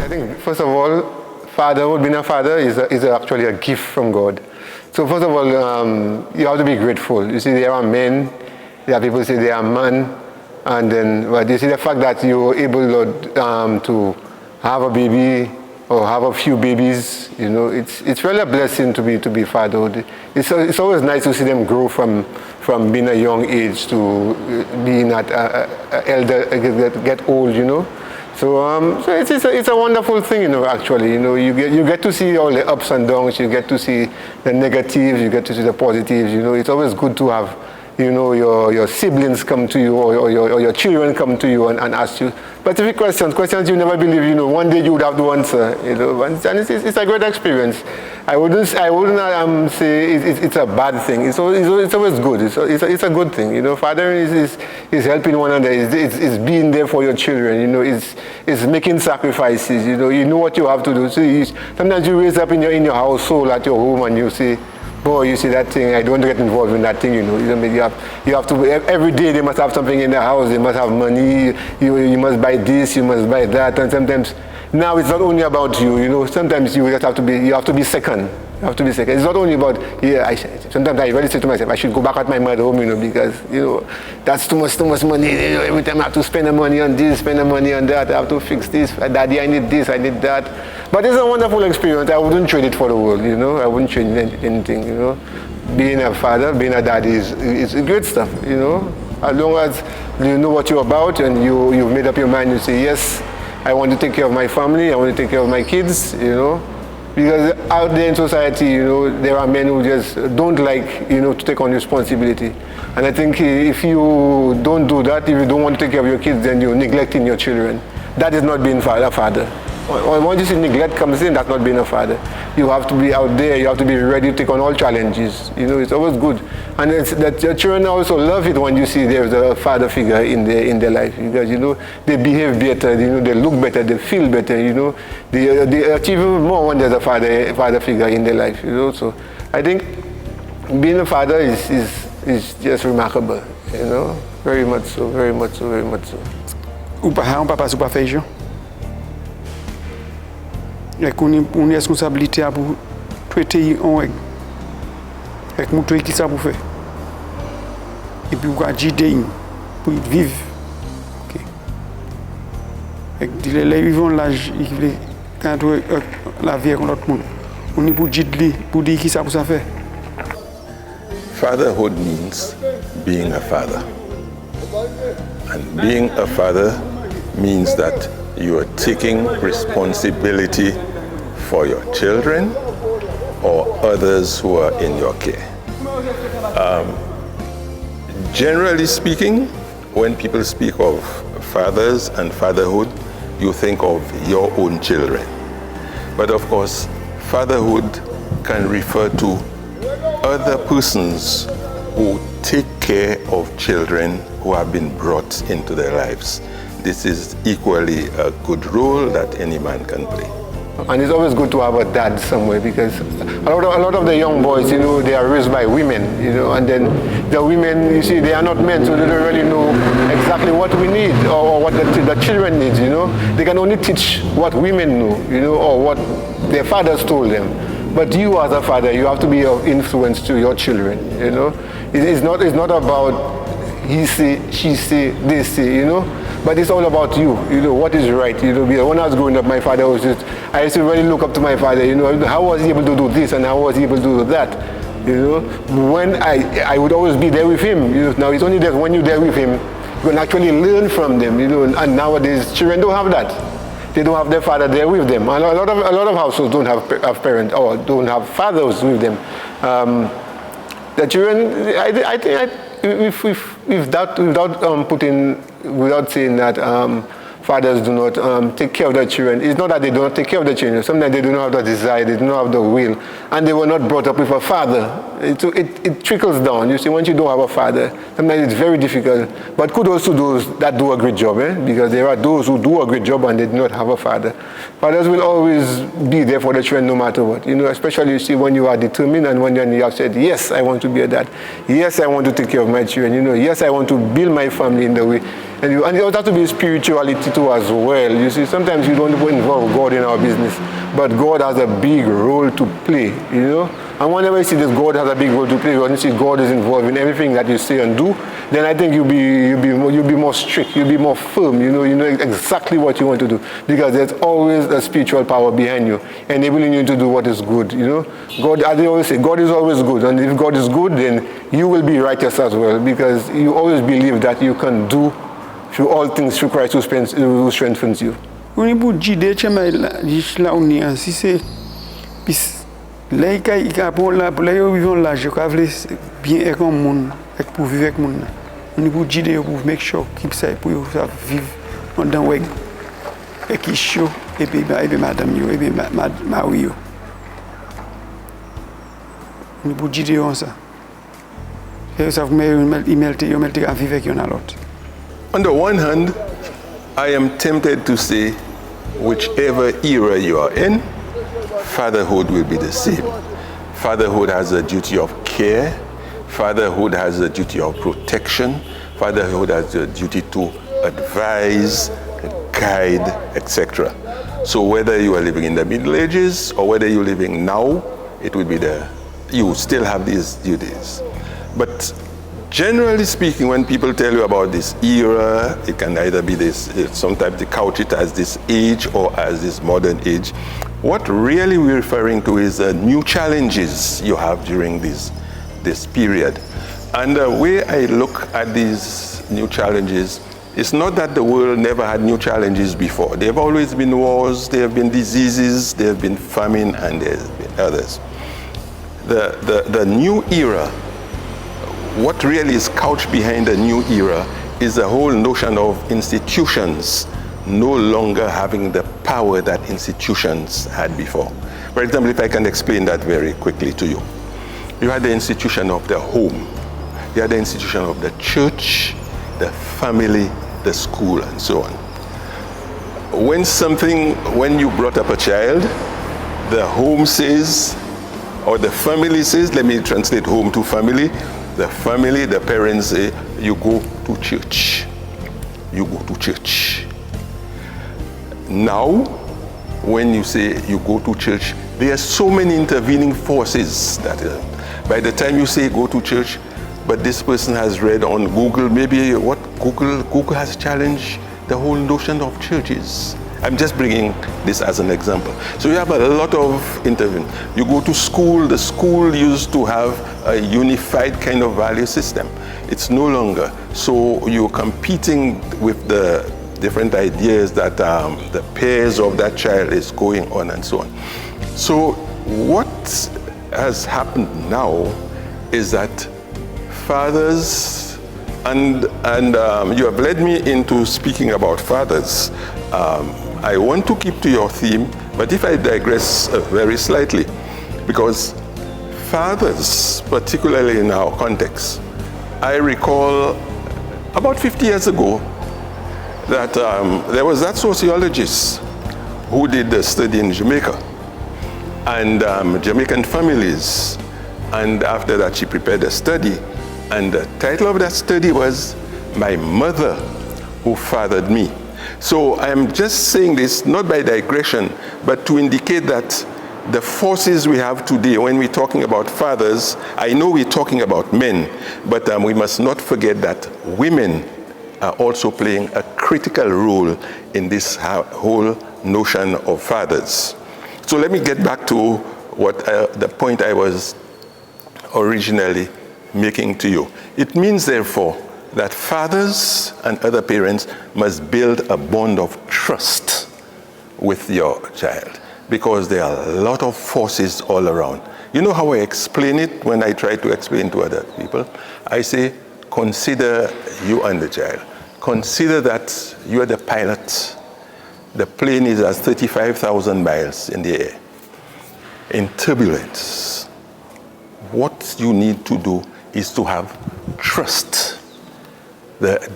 I think, first of all, fatherhood, being a father is actually a gift from God. So first of all, you have to be grateful. You see, there are men, there are people who say they are man, and then, but you see the fact that you're able to have a baby or have a few babies, you know, it's really a blessing to be fatherhood. It's always nice to see them grow from being a young age to being at elder, get old, you know. So, it's a wonderful thing, you know, actually. You know, you get to see all the ups and downs, you get to see the negatives, you get to see the positives, you know. It's always good to have, you know, your siblings come to you or your children come to you and ask you specific questions you never believe, you know, one day you would have to answer, you know. And it's a great experience. I wouldn't say it's a bad thing. It's always good. It's a good thing, you know. Fathering is helping one another. It's being there for your children, you know. It's making sacrifices, you know. You know what you have to do. So sometimes you raise up in your household at your home and you say, boy, you see that thing, I don't want to get involved in that thing, you know. You have to, every day they must have something in the house, they must have money, you must buy this, you must buy that, and sometimes, now it's not only about you, you know, sometimes you have to be second. You have to be second. It's not only about, sometimes I really say to myself, I should go back at my mother home, you know, because, you know, that's too much money. You know, every time I have to spend the money on this, spend the money on that, I have to fix this, daddy, I need this, I need that. But it's a wonderful experience. I wouldn't trade it for the world, you know. I wouldn't trade anything, you know. Being a father, being a daddy is great stuff, you know. As long as you know what you're about and you've made up your mind, you say, yes, I want to take care of my family, I want to take care of my kids, you know. Because out there in society, you know, there are men who just don't like, you know, to take on responsibility. And I think if you don't do that, if you don't want to take care of your kids, then you're neglecting your children. That is not being a father. Once you see neglect comes in, that's not being a father. You have to be out there, you have to be ready to take on all challenges. You know, it's always good. And it's that your children also love it when you see there's a father figure in their life. Because, you know, they behave better, you know, they look better, they feel better, you know. They achieve more when there's a father figure in their life, you know. So I think being a father is just remarkable, you know. Very much so, very much so, very much so. O papa super feijão. É com uma responsabilidade pour traiter on avec montrer qui ça pour faire et puis pour agir pour vivre OK et les vivants l'âge quand la vie avec l'autre monde on est pour dire qui ça pour ça faire. Fatherhood means being a father, and being a father means that you are taking responsibility for your children or others who are in your care. Generally speaking, when people speak of fathers and fatherhood, you think of your own children. But of course, fatherhood can refer to other persons who take care of children who have been brought into their lives. This is equally a good role that any man can play. And it's always good to have a dad somewhere, because a lot of the young boys, you know, they are raised by women, you know, and then the women, you see, they are not men, so they don't really know exactly what we need or what the children need, you know. They can only teach what women know, you know, or what their fathers told them. But you as a father, you have to be of influence to your children, you know. It's not about he say, she say, they say, you know. But it's all about you know, what is right, you know. When I was growing up, my father I used to really look up to my father, you know, how was he able to do this and how was he able to do that, you know. When I would always be there with him, you know. Now it's only that when you're there with him, you can actually learn from them, you know, and nowadays children don't have that. They don't have their father there with them. A lot of households don't have parents or don't have fathers with them. The children, I think without saying that fathers do not take care of their children. It's not that they do not take care of their children. Sometimes they do not have the desire, they do not have the will, and they were not brought up with a father. It trickles down. You see, once you don't have a father, sometimes it's very difficult. But kudos to those that do a great job, because there are those who do a great job and they do not have a father. Fathers will always be there for the children no matter what. You know, especially you see when you are determined and when you have said, yes, I want to be a dad. Yes, I want to take care of my children. You know, yes, I want to build my family in the way And you also have to be spirituality too as well. You see, sometimes you don't involve God in our business, but God has a big role to play, you know. And whenever you see this, God has a big role to play, when you see God is involved in everything that you say and do, then I think you'll be more strict, you'll be more firm, you know exactly what you want to do, because there's always a spiritual power behind you, enabling you to do what is good, you know. God, as they always say, God is always good, and if God is good, then you will be righteous as well, because you always believe that you can do through all things through Christ who strengthens you. Uni bu jide chema la unia si c'est bis là il a pour là yo vivons là je veux bien avec un monde avec pour vivre avec monde. Uni bu jide pour make sure keep ça pour vivre dans weg et qui chaud et puis madame yo et puis mari yo. Uni bu jide on ça. Et ça vous met email à vivre avec un autre. On the one hand, I am tempted to say, whichever era you are in, fatherhood will be the same. Fatherhood has a duty of care. Fatherhood has a duty of protection. Fatherhood has a duty to advise, guide, etc. So whether you are living in the Middle Ages or whether you're living now, it will be you still have these duties. But generally speaking, when people tell you about this era, it can either be this, sometimes they couch it as this age or as this modern age. What really we're referring to is new challenges you have during this period. And the way I look at these new challenges, it's not that the world never had new challenges before. There have always been wars, there have been diseases, there have been famine, and there have been others. The new era, what really is couched behind the new era is the whole notion of institutions no longer having the power that institutions had before. For example, if I can explain that very quickly to you. You had the institution of the home. You had the institution of the church, the family, the school, and so on. When you brought up a child, the home says, or the family says, let me translate home to family, the family, the parents say, you go to church. You go to church. Now, when you say you go to church, there are so many intervening forces that by the time you say go to church, but this person has read on Google, maybe Google has challenged the whole notion of churches. I'm just bringing this as an example. So you have a lot of intervention. You go to school, the school used to have a unified kind of value system. It's no longer. So you're competing with the different ideas that the peers of that child is going on and so on. So what has happened now is that fathers, and you have led me into speaking about fathers. I want to keep to your theme, but if I digress very slightly, because fathers, particularly in our context, I recall about 50 years ago that there was that sociologist who did the study in Jamaica and Jamaican families, and after that she prepared a study, and the title of that study was My Mother Who Fathered Me. So I'm just saying this not by digression, but to indicate that the forces we have today, when we're talking about fathers, I know we're talking about men, but we must not forget that women are also playing a critical role in this whole notion of fathers. So let me get back to the point I was originally making to you. It means, therefore, that fathers and other parents must build a bond of trust with your child, because there are a lot of forces all around. You know how I explain it when I try to explain to other people? I say, consider you and the child. Consider that you are the pilot. The plane is at 35,000 miles in the air. In turbulence, what you need to do is to have trust.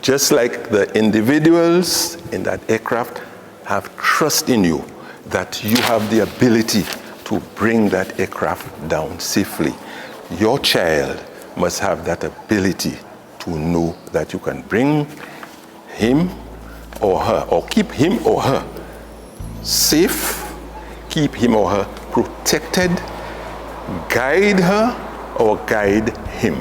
Just like the individuals in that aircraft have trust in you, that you have the ability to bring that aircraft down safely. Your child must have that ability to know that you can bring him or her, or keep him or her safe, keep him or her protected, guide her or guide him.